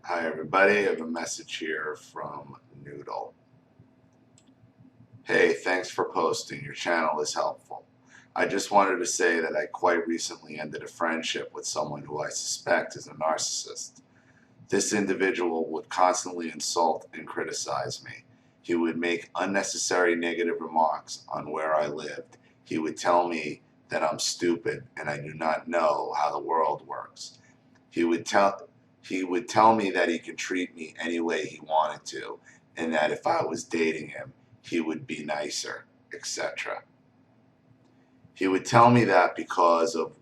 Hi everybody, I have a message here from Noodle. Hey, thanks for posting. Your channel is helpful. I just wanted to say that I quite recently ended a friendship with someone who I suspect is a narcissist. This individual would constantly insult and criticize me. He would make unnecessary negative remarks on where I lived. He would tell me that I'm stupid and I do not know how the world works. He would tell me that he could treat me any way he wanted to, and that if I was dating him, he would be nicer, etc. He would tell me that because of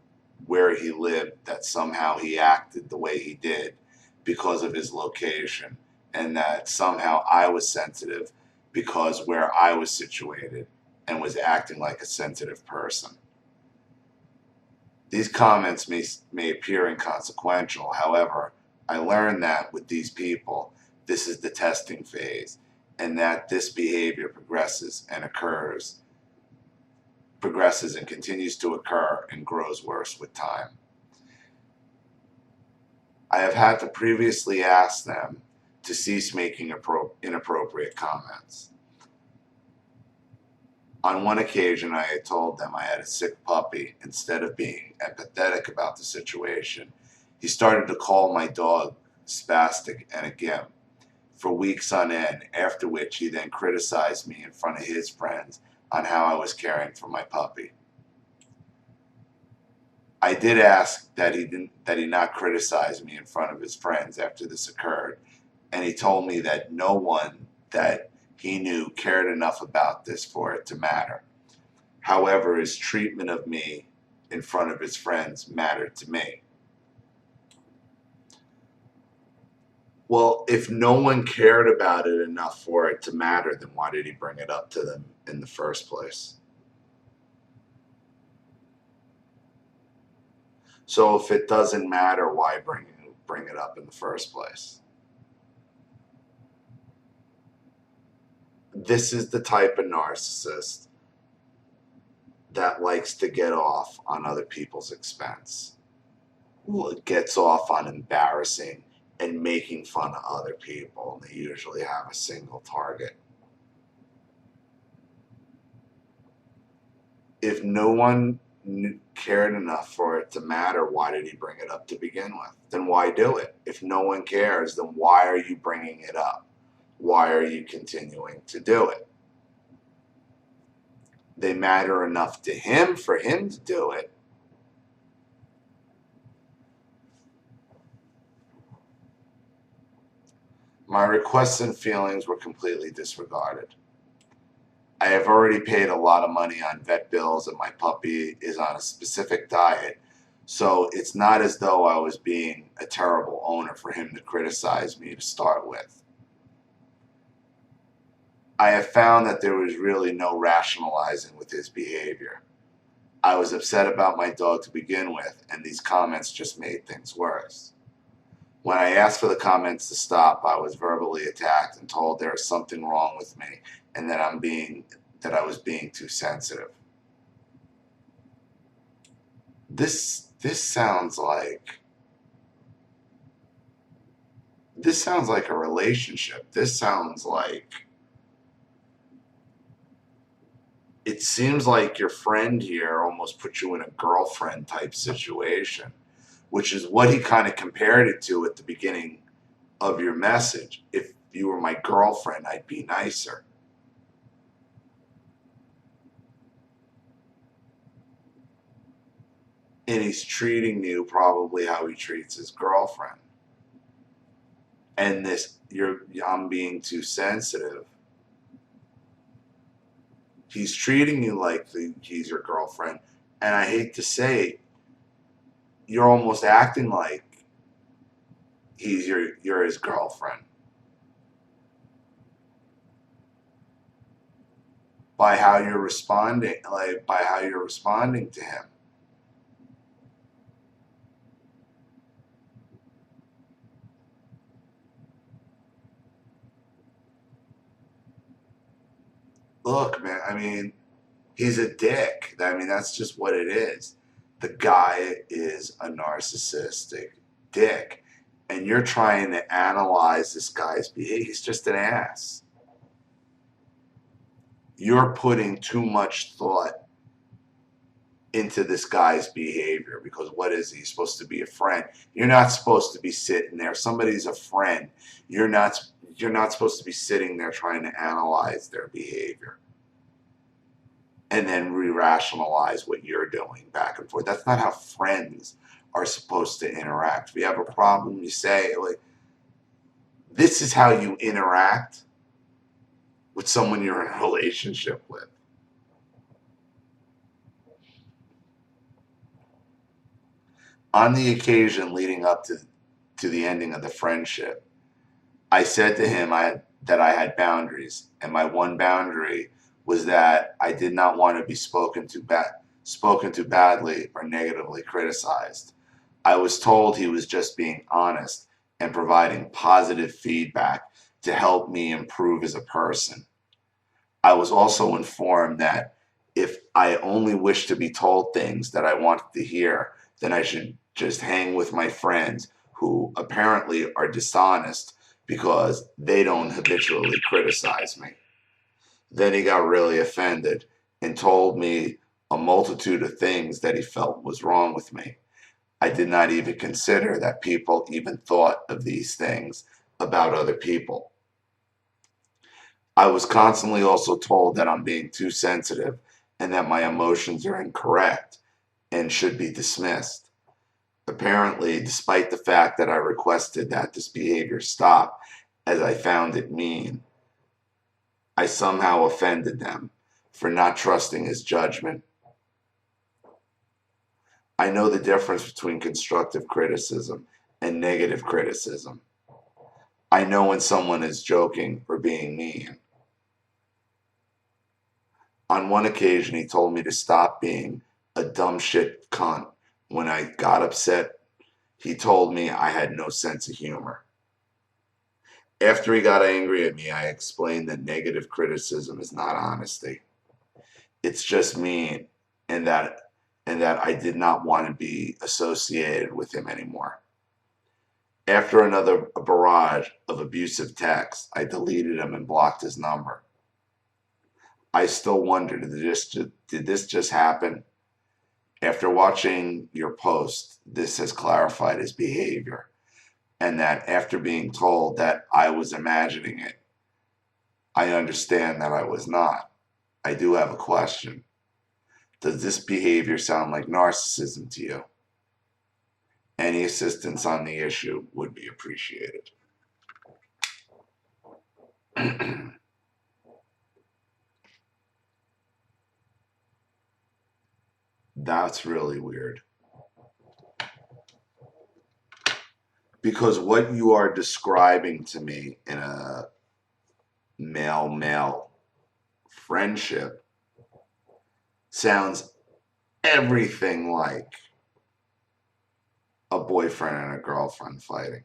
where he lived, that somehow he acted the way he did because of his location, and that somehow I was sensitive because where I was situated and was acting like a sensitive person. These comments may appear inconsequential. However, I learned that with these people, this is the testing phase, and that this behavior progresses and continues to occur and grows worse with time. I have had to previously ask them to cease making inappropriate comments. On one occasion, I had told them I had a sick puppy. Instead of being empathetic about the situation, he started to call my dog spastic and a gimp for weeks on end, after which he then criticized me in front of his friends on how I was caring for my puppy. I did ask that he not criticize me in front of his friends after this occurred, and he told me that no one that he knew cared enough about this for it to matter. However, his treatment of me in front of his friends mattered to me. Well, if no one cared about it enough for it to matter, then why did he bring it up to them in the first place? So if it doesn't matter, why bring it up in the first place? This is the type of narcissist that likes to get off on other people's expense. Gets off on embarrassing and making fun of other people. And they usually have a single target. If no one cared enough for it to matter, why did he bring it up to begin with? Then why do it? If no one cares, then why are you bringing it up? Why are you continuing to do it? They matter enough to him for him to do it. My requests and feelings were completely disregarded. I have already paid a lot of money on vet bills, and my puppy is on a specific diet, so it's not as though I was being a terrible owner for him to criticize me to start with. I have found that there was really no rationalizing with his behavior. I was upset about my dog to begin with, and these comments just made things worse. When I asked for the comments to stop, I was verbally attacked and told there is something wrong with me and that I was being too sensitive. This sounds like a relationship. It seems like your friend here almost put you in a girlfriend type situation, which is what he kind of compared it to at the beginning of your message. If you were my girlfriend, I'd be nicer. And he's treating you probably how he treats his girlfriend. And I'm being too sensitive. He's treating you like he's your girlfriend, and I hate to say it, you're almost acting like you're his girlfriend by how you're responding, to him. Look, man, I mean, he's a dick. I mean, that's just what it is. The guy is a narcissistic dick. and you're trying to analyze this guy's behavior. He's just an ass. You're putting too much thought into this guy's behavior, because what is he? He's supposed to be a friend. You're not supposed to be sitting there. Somebody's a friend. You're not supposed to be sitting there trying to analyze their behavior and then re-rationalize what you're doing back and forth. That's not how friends are supposed to interact. If you have a problem, you say, like, this is how you interact with someone you're in a relationship with. On the occasion leading up to the ending of the friendship, I said to him that I had boundaries, and my one boundary was that I did not want to be spoken to badly or negatively criticized. I was told he was just being honest and providing positive feedback to help me improve as a person. I was also informed that if I only wished to be told things that I wanted to hear, then I should just hang with my friends who apparently are dishonest because they don't habitually criticize me. Then he got really offended and told me a multitude of things that he felt was wrong with me. I did not even consider that people even thought of these things about other people. I was constantly also told that I'm being too sensitive and that my emotions are incorrect and should be dismissed. Apparently, despite the fact that I requested that this behavior stop as I found it mean, I somehow offended them for not trusting his judgment. I know the difference between constructive criticism and negative criticism. I know when someone is joking or being mean. On one occasion, he told me to stop being a dumb shit cunt. When I got upset, he told me I had no sense of humor. After he got angry at me, I explained that negative criticism is not honesty. It's just mean, and that I did not want to be associated with him anymore. After another barrage of abusive texts, I deleted him and blocked his number. I still wonder, did this just happen? After watching your post, this has clarified his behavior, and that after being told that I was imagining it, I understand that I was not. I do have a question. Does this behavior sound like narcissism to you? Any assistance on the issue would be appreciated. That's really weird. Because what you are describing to me in a male-male friendship sounds everything like a boyfriend and a girlfriend fighting.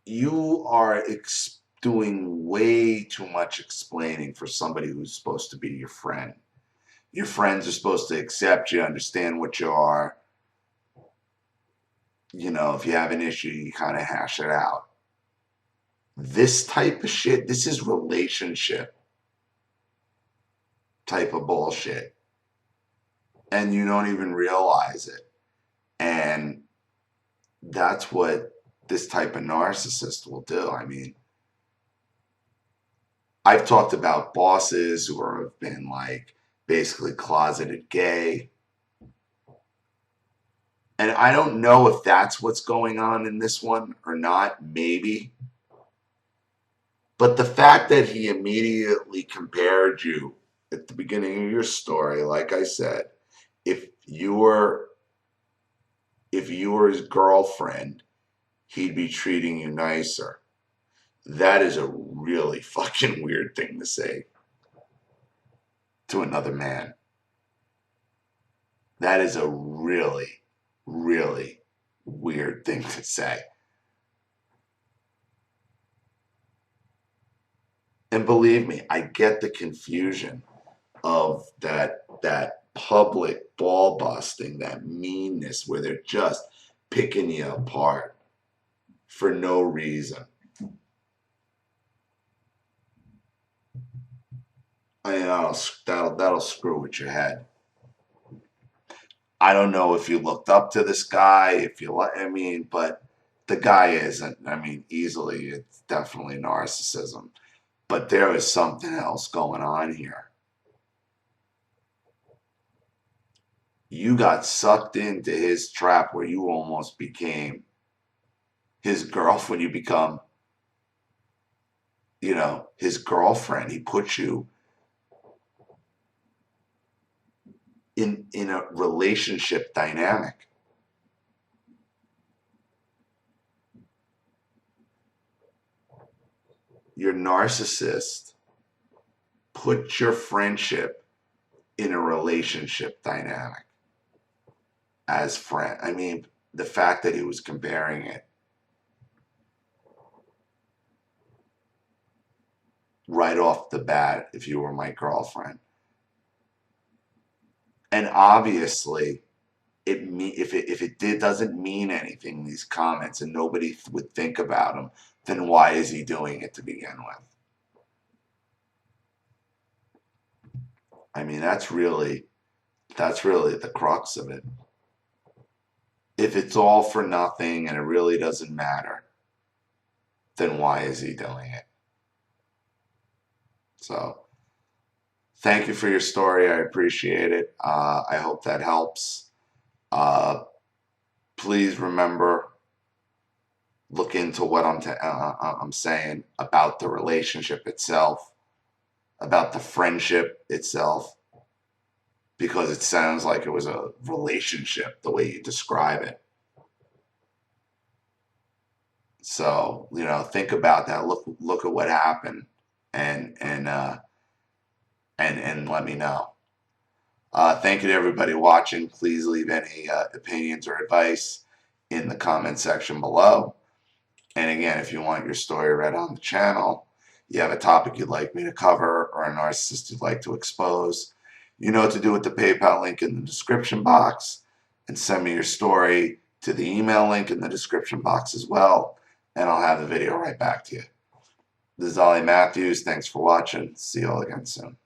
You are doing way too much explaining for somebody who's supposed to be your friend. Your friends are supposed to accept you, understand what you are. You know, if you have an issue, you kind of hash it out. This type of shit, this is relationship type of bullshit. And you don't even realize it. And that's what this type of narcissist will do. I mean, I've talked about bosses who have been like basically closeted gay. And I don't know if that's what's going on in this one or not, maybe. But the fact that he immediately compared you at the beginning of your story, like I said, if you were his girlfriend, he'd be treating you nicer. That is a really fucking weird thing to say to another man. That is a really, really weird thing to say. And believe me, I get the confusion of that public ball busting, that meanness where they're just picking you apart for no reason. I mean, that'll screw with your head. I don't know if you looked up to this guy, if you like, I mean, but the guy isn't. I mean, easily, it's definitely narcissism. But there is something else going on here. You got sucked into his trap where you almost became his girlfriend. You become, his girlfriend. He put you in a relationship dynamic. Your narcissist put your friendship in a relationship dynamic as friend. I mean, the fact that he was comparing it right off the bat, if you were my girlfriend. And obviously, if it doesn't mean anything, these comments, and nobody would think about them, then why is he doing it to begin with? I mean, that's really the crux of it. If it's all for nothing and it really doesn't matter, then why is he doing it? So, thank you for your story. I appreciate it. I hope that helps. Please remember, look into what I'm saying about the relationship itself, about the friendship itself, because it sounds like it was a relationship the way you describe it. So, think about that. Look at what happened, and let me know. Thank you to everybody watching. Please leave any opinions or advice in the comment section below. And again, if you want your story read on the channel, you have a topic you'd like me to cover, or a narcissist you'd like to expose, you know what to do with the PayPal link in the description box, and send me your story to the email link in the description box as well, and I'll have the video right back to you. This is Ollie Matthews. Thanks for watching. See you all again soon.